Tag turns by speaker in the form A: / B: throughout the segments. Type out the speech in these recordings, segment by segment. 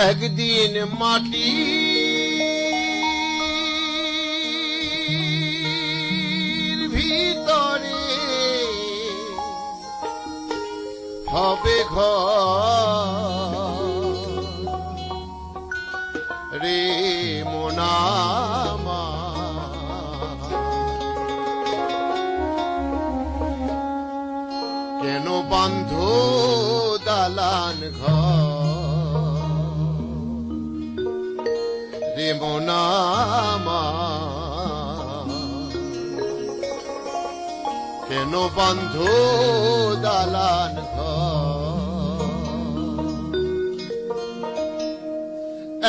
A: একদিন মাটির ভিতরে হবে ঘর রে মোনামা, কেন বাঁধো দালান ঘর রে মোনামা, কেন বাঁধো দালান ঘর।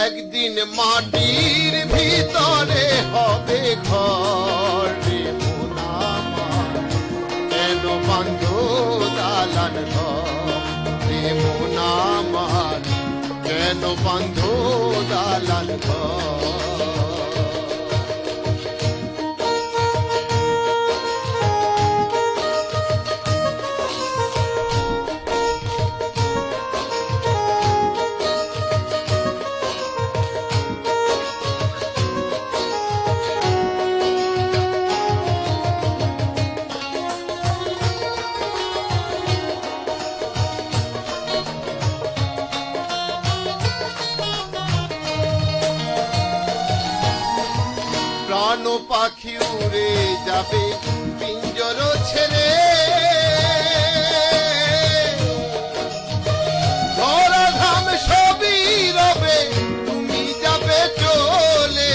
A: একদিন মাটির ভিতরে হবে ঘর রে মোনামা, কেন বাঁধো দালান ঘর রে মোনামা, কেন বাঁধো দালান ঘর। প্রাণ পাখি উড়ে যাবে পিঞ্জর ছেড়ে, ধরাধাম সবই রবে তুমি যাবে চলে।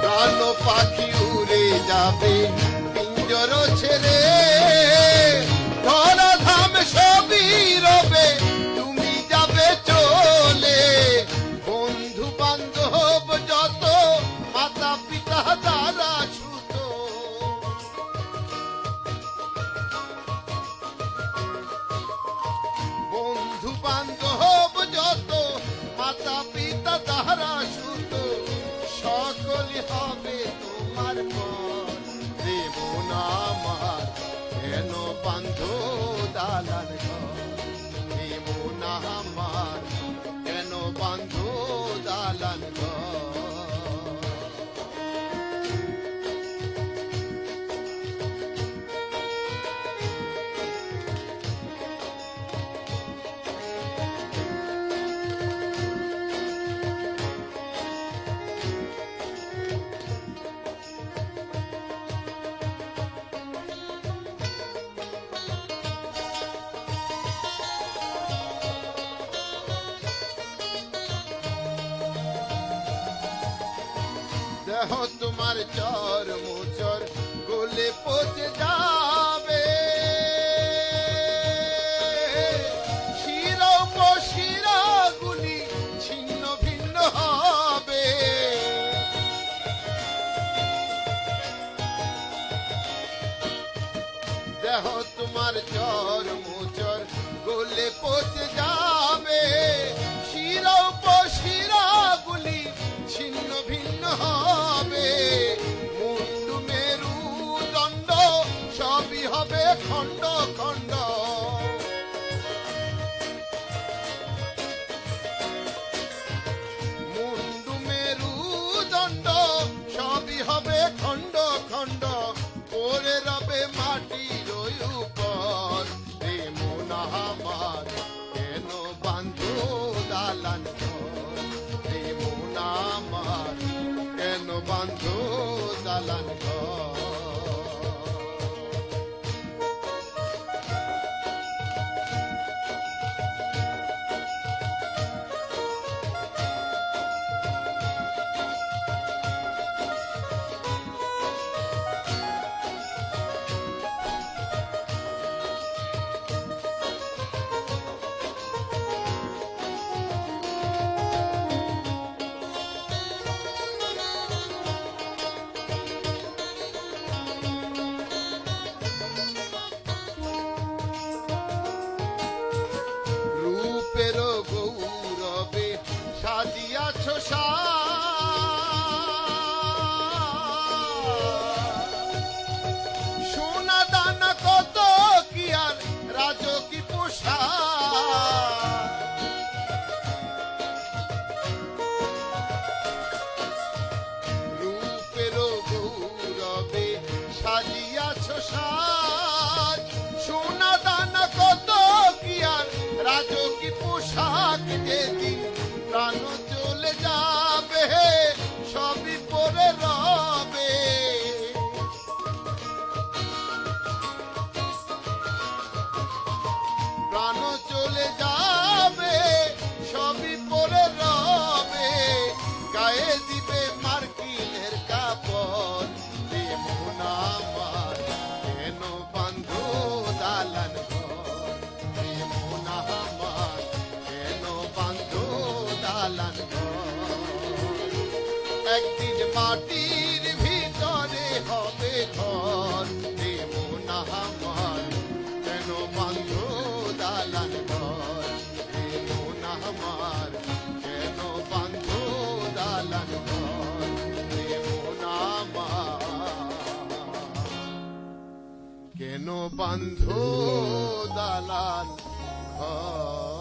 A: প্রাণ পাখি উড়ে যাবে পিঞ্জর ছেড়ে, ধরাধাম সবই রবে চলে। বন্ধু বান্ধব যত মাতা পিতা দ্বারা ছুত, বন্ধু বান্ধব যত মাতা পিতা দ্বারা ছুত, সকলই হবে তোমার পর রে মোনামা, কেন বাঁধো দালান ঘর রে মোনামা, কেন বাঁধো দালান ঘর। দেহ তোমার চর মোচর গলে পচে যাবে, শিরা উপশিরা গুলি ছিন্ন ভিন্ন হবে। দেহ তোমার চর মোচর গলে পচে যাবে, শিরা উপশিরা গুলি ছিন্ন ভিন্ন হবে। মুন্ডু মেরু দণ্ড সবই হবে খণ্ড খণ্ড, মুন্ডু মেরু দণ্ড সবই হবে খণ্ড খণ্ড, পড়ে রবে মাটির উপর রে মোনামা, কেন বাঁধো দালান ঘর রে মোনামা, কেন বাঁধো দালান ঘর। দিবে মার্কিনের কাপড় দেমন আমার কেন বন্ধু দালান ঘর দেমন আমার কেন বন্ধু দালান ঘর একদিন মাটির ভিতরে হবে ঘর দেমন আমার কেন বন্ধু দালান ঘর দেমন আমার কেন বন্ধু দালান ঘর দেমন আমার কেন বন্ধু দালান ঘর